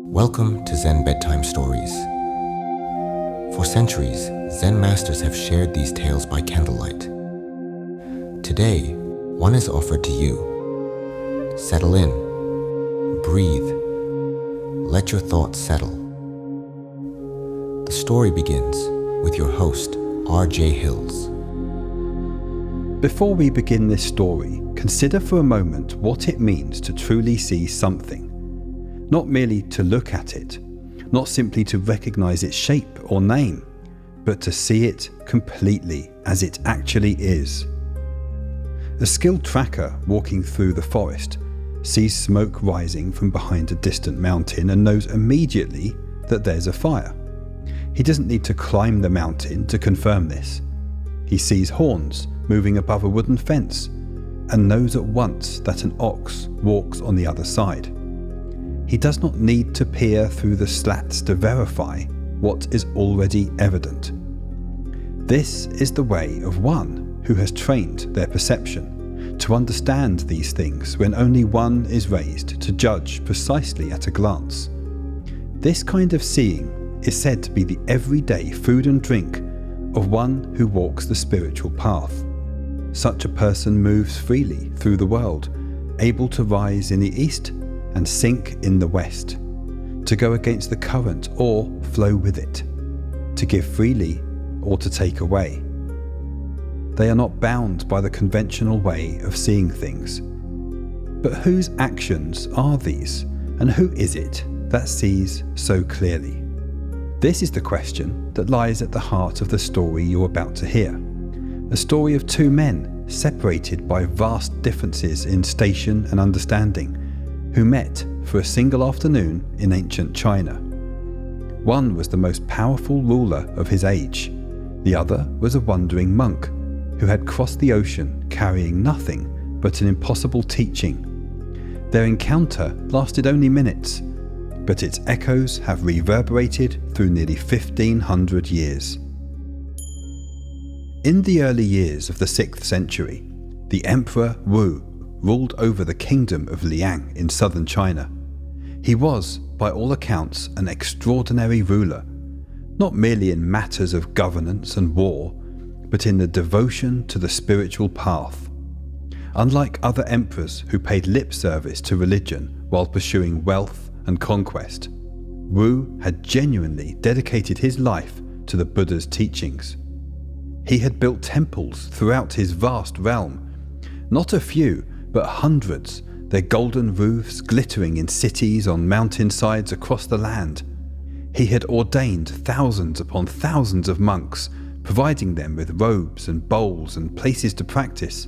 Welcome to Zen Bedtime Stories. For centuries, Zen masters have shared these tales by candlelight. Today, one is offered to you. Settle in, breathe, let your thoughts settle. The story begins with your host, R.J. Hills. Before we begin this story, consider for a moment what it means to truly see something. Not merely to look at it, not simply to recognize its shape or name, but to see it completely as it actually is. A skilled tracker walking through the forest sees smoke rising from behind a distant mountain and knows immediately that there's a fire. He doesn't need to climb the mountain to confirm this. He sees horns moving above a wooden fence and knows at once that an ox walks on the other side. He does not need to peer through the slats to verify what is already evident. This is the way of one who has trained their perception to understand these things when only one is raised to judge precisely at a glance. This kind of seeing is said to be the everyday food and drink of one who walks the spiritual path. Such a person moves freely through the world, able to rise in the east and sink in the west, to go against the current or flow with it, to give freely or to take away. They are not bound by the conventional way of seeing things. But whose actions are these, and who is it that sees so clearly? This is the question that lies at the heart of the story you're about to hear. A story of two men separated by vast differences in station and understanding, who met for a single afternoon in ancient China. One was the most powerful ruler of his age. The other was a wandering monk who had crossed the ocean carrying nothing but an impossible teaching. Their encounter lasted only minutes, but its echoes have reverberated through nearly 1,500 years. In the early years of the 6th century, the Emperor Wu ruled over the kingdom of Liang in southern China. He was, by all accounts, an extraordinary ruler, not merely in matters of governance and war, but in the devotion to the spiritual path. Unlike other emperors who paid lip service to religion while pursuing wealth and conquest, Wu had genuinely dedicated his life to the Buddha's teachings. He had built temples throughout his vast realm, not a few, but hundreds, their golden roofs glittering in cities on mountainsides across the land. He had ordained thousands upon thousands of monks, providing them with robes and bowls and places to practice.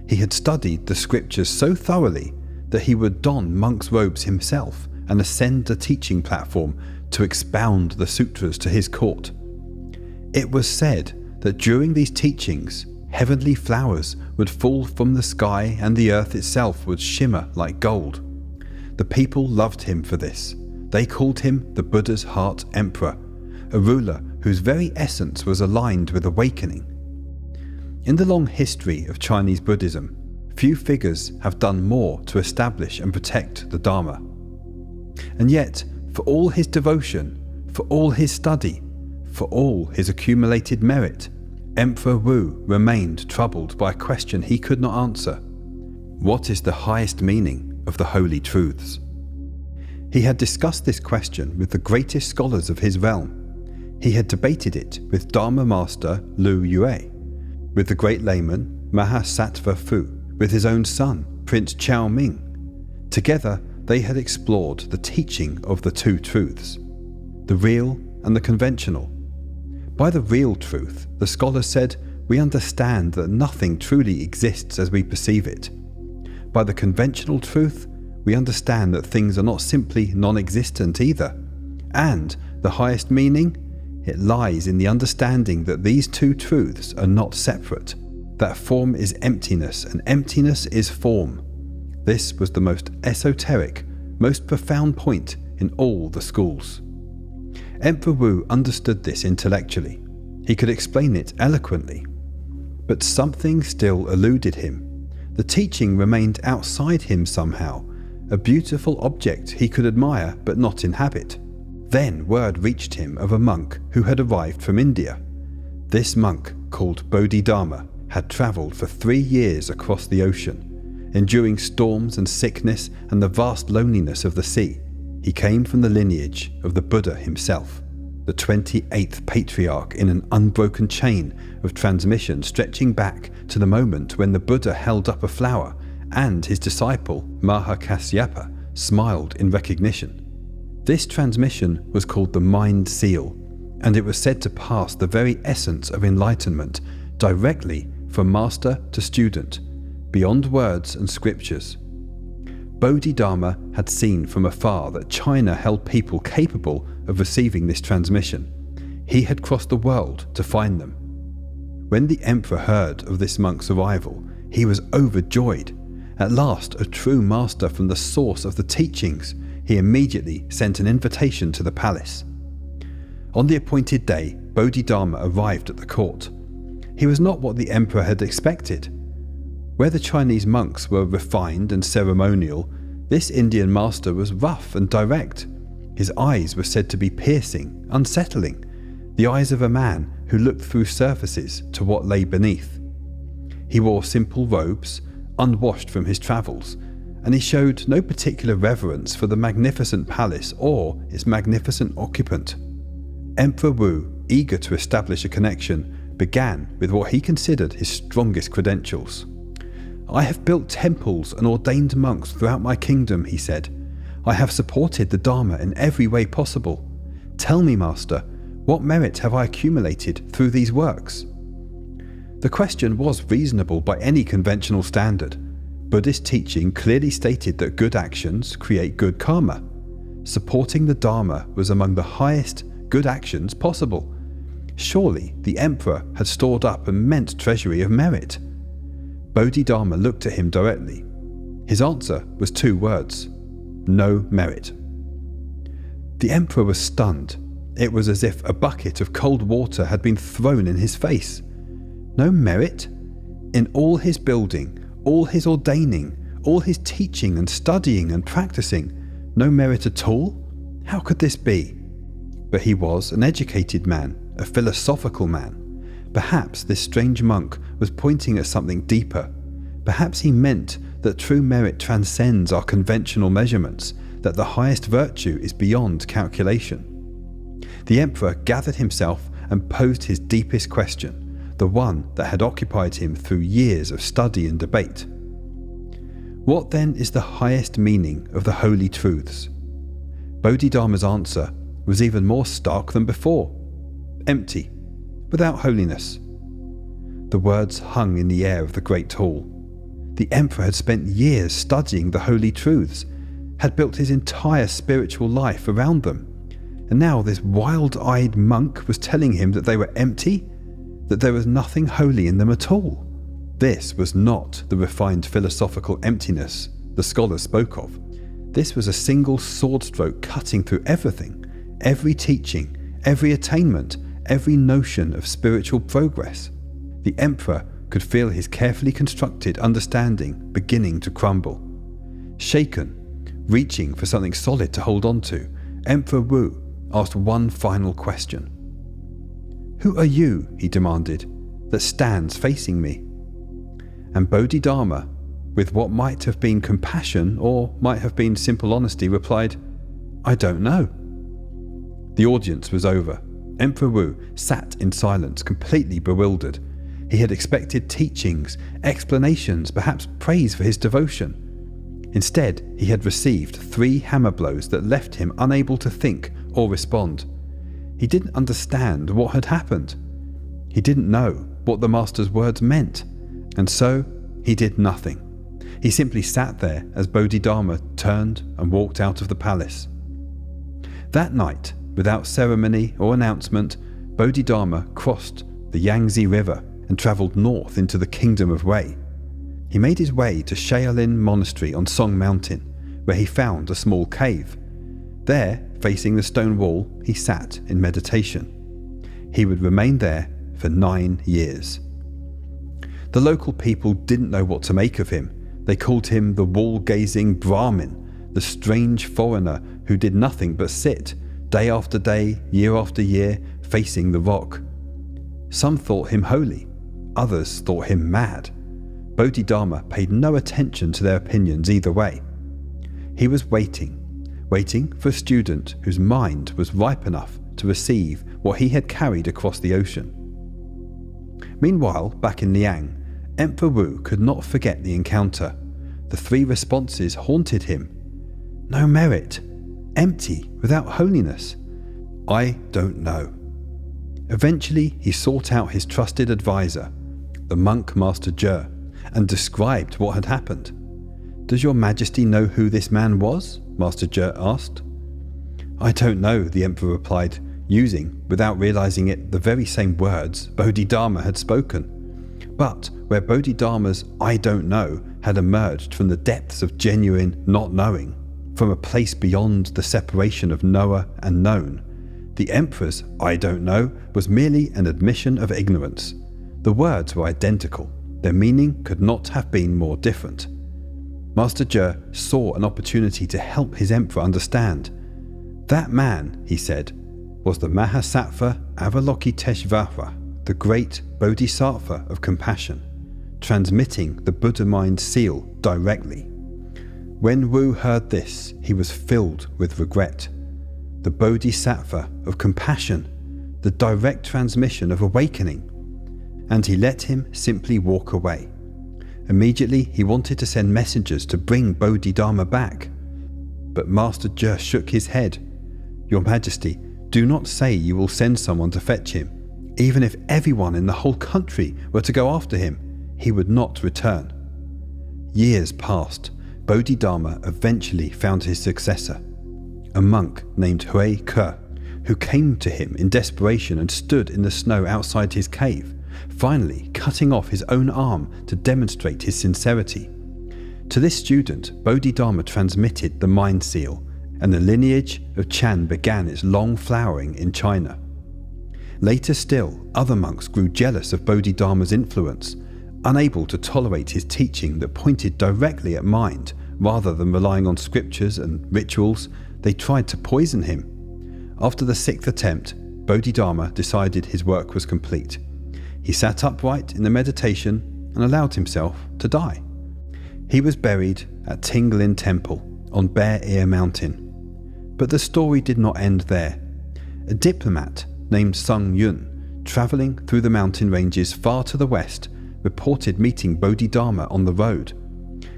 He had studied the scriptures so thoroughly that he would don monk's robes himself and ascend a teaching platform to expound the sutras to his court. It was said that during these teachings, heavenly flowers would fall from the sky and the earth itself would shimmer like gold. The people loved him for this. They called him the Buddha's Heart Emperor, a ruler whose very essence was aligned with awakening. In the long history of Chinese Buddhism, few figures have done more to establish and protect the Dharma. And yet, for all his devotion, for all his study, for all his accumulated merit, Emperor Wu remained troubled by a question he could not answer. What is the highest meaning of the holy truths? He had discussed this question with the greatest scholars of his realm. He had debated it with Dharma Master Lu Yue, with the great layman Mahasattva Fu, with his own son, Prince Chao Ming. Together, they had explored the teaching of the two truths, the real and the conventional. By the real truth, the scholars said, we understand that nothing truly exists as we perceive it. By the conventional truth, we understand that things are not simply non-existent either. And the highest meaning? It lies in the understanding that these two truths are not separate, that form is emptiness and emptiness is form. This was the most esoteric, most profound point in all the schools. Emperor Wu understood this intellectually. He could explain it eloquently. But something still eluded him. The teaching remained outside him somehow, a beautiful object he could admire but not inhabit. Then word reached him of a monk who had arrived from India. This monk, called Bodhidharma, had travelled for 3 years across the ocean, enduring storms and sickness and the vast loneliness of the sea. He came from the lineage of the Buddha himself, the 28th patriarch in an unbroken chain of transmission stretching back to the moment when the Buddha held up a flower and his disciple Mahakasyapa smiled in recognition. This transmission was called the Mind Seal, and it was said to pass the very essence of enlightenment directly from master to student, beyond words and scriptures. Bodhidharma had seen from afar that China held people capable of receiving this transmission. He had crossed the world to find them. When the emperor heard of this monk's arrival, he was overjoyed. At last, a true master from the source of the teachings, he immediately sent an invitation to the palace. On the appointed day, Bodhidharma arrived at the court. He was not what the emperor had expected. Where the Chinese monks were refined and ceremonial, this Indian master was rough and direct. His eyes were said to be piercing, unsettling, the eyes of a man who looked through surfaces to what lay beneath. He wore simple robes, unwashed from his travels, and he showed no particular reverence for the magnificent palace or its magnificent occupant. Emperor Wu, eager to establish a connection, began with what he considered his strongest credentials. "I have built temples and ordained monks throughout my kingdom," he said. "I have supported the Dharma in every way possible. Tell me, Master, what merit have I accumulated through these works?" The question was reasonable by any conventional standard. Buddhist teaching clearly stated that good actions create good karma. Supporting the Dharma was among the highest good actions possible. Surely the emperor had stored up an immense treasury of merit. Bodhidharma looked at him directly. His answer was 2 words: no merit. The emperor was stunned. It was as if a bucket of cold water had been thrown in his face. No merit? In all his building, all his ordaining, all his teaching and studying and practicing, no merit at all? How could this be? But he was an educated man, a philosophical man. Perhaps this strange monk was pointing at something deeper. Perhaps he meant that true merit transcends our conventional measurements, that the highest virtue is beyond calculation. The emperor gathered himself and posed his deepest question, the one that had occupied him through years of study and debate. What then is the highest meaning of the holy truths? Bodhidharma's answer was even more stark than before: empty, without holiness. The words hung in the air of the great hall. The emperor had spent years studying the holy truths, had built his entire spiritual life around them, and now this wild-eyed monk was telling him that they were empty, that there was nothing holy in them at all. This was not the refined philosophical emptiness the scholars spoke of. This was a single sword stroke cutting through everything, every teaching, every attainment, every notion of spiritual progress. The emperor could feel his carefully constructed understanding beginning to crumble. Shaken, reaching for something solid to hold on to, Emperor Wu asked one final question. "Who are you," he demanded, "that stands facing me?" And Bodhidharma, with what might have been compassion or might have been simple honesty, replied, "I don't know." The audience was over. Emperor Wu sat in silence, completely bewildered. He had expected teachings, explanations, perhaps praise for his devotion. Instead, he had received 3 hammer blows that left him unable to think or respond. He didn't understand what had happened. He didn't know what the master's words meant, and so he did nothing. He simply sat there as Bodhidharma turned and walked out of the palace. That night, without ceremony or announcement, Bodhidharma crossed the Yangtze River and travelled north into the kingdom of Wei. He made his way to Shaolin Monastery on Song Mountain, where he found a small cave. There, facing the stone wall, he sat in meditation. He would remain there for 9 years. The local people didn't know what to make of him. They called him the wall-gazing Brahmin, the strange foreigner who did nothing but sit, day after day, year after year, facing the rock. Some thought him holy, others thought him mad. Bodhidharma paid no attention to their opinions either way. He was waiting for a student whose mind was ripe enough to receive what he had carried across the ocean. Meanwhile, back in Liang, Emperor Wu could not forget the encounter. The 3 responses haunted him. No merit, empty, without holiness. I don't know. Eventually, he sought out his trusted advisor, the monk Master Je, and described what had happened. Does your majesty know who this man was? Master Je asked. I don't know, the emperor replied, using, without realizing it, the very same words Bodhidharma had spoken. But where Bodhidharma's I don't know had emerged from the depths of genuine not knowing, from a place beyond the separation of knower and known, the emperor's I don't know was merely an admission of ignorance. The words were identical. Their meaning could not have been more different. Master Je saw an opportunity to help his emperor understand. That man, he said, was the Mahasattva Avalokiteshvara, the great Bodhisattva of compassion, transmitting the Buddha mind seal directly. When Wu heard this, he was filled with regret. The Bodhisattva of compassion, the direct transmission of awakening, and he let him simply walk away. Immediately he wanted to send messengers to bring Bodhidharma back. But Master Je shook his head. Your Majesty, do not say you will send someone to fetch him. Even if everyone in the whole country were to go after him, he would not return. Years passed. Bodhidharma eventually found his successor, a monk named Hui Ke, who came to him in desperation and stood in the snow outside his cave, finally cutting off his own arm to demonstrate his sincerity. To this student, Bodhidharma transmitted the mind seal, and the lineage of Chan began its long flowering in China. Later still, other monks grew jealous of Bodhidharma's influence. Unable to tolerate his teaching that pointed directly at mind, rather than relying on scriptures and rituals, they tried to poison him. After the 6th attempt, Bodhidharma decided his work was complete. He sat upright in the meditation and allowed himself to die. He was buried at Tinglin Temple on Bear Ear Mountain. But the story did not end there. A diplomat named Sung Yun, travelling through the mountain ranges far to the west, reported meeting Bodhidharma on the road,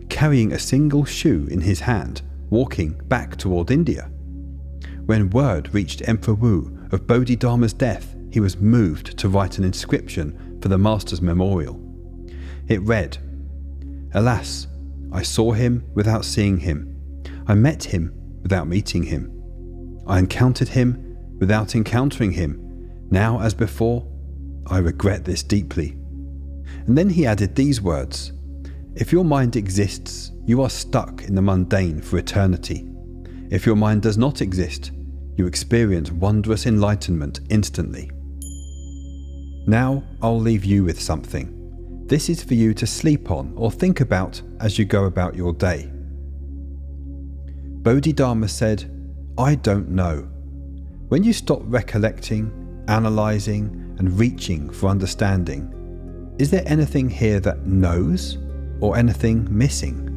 carrying a single shoe in his hand, walking back toward India. When word reached Emperor Wu of Bodhidharma's death, he was moved to write an inscription for the master's memorial. It read, Alas, I saw him without seeing him. I met him without meeting him. I encountered him without encountering him. Now, as before, I regret this deeply. And then he added these words, If your mind exists, you are stuck in the mundane for eternity. If your mind does not exist, you experience wondrous enlightenment instantly. Now I'll leave you with something. This is for you to sleep on or think about as you go about your day. Bodhidharma said, I don't know. When you stop recollecting, analysing, and reaching for understanding, is there anything here that knows or anything missing?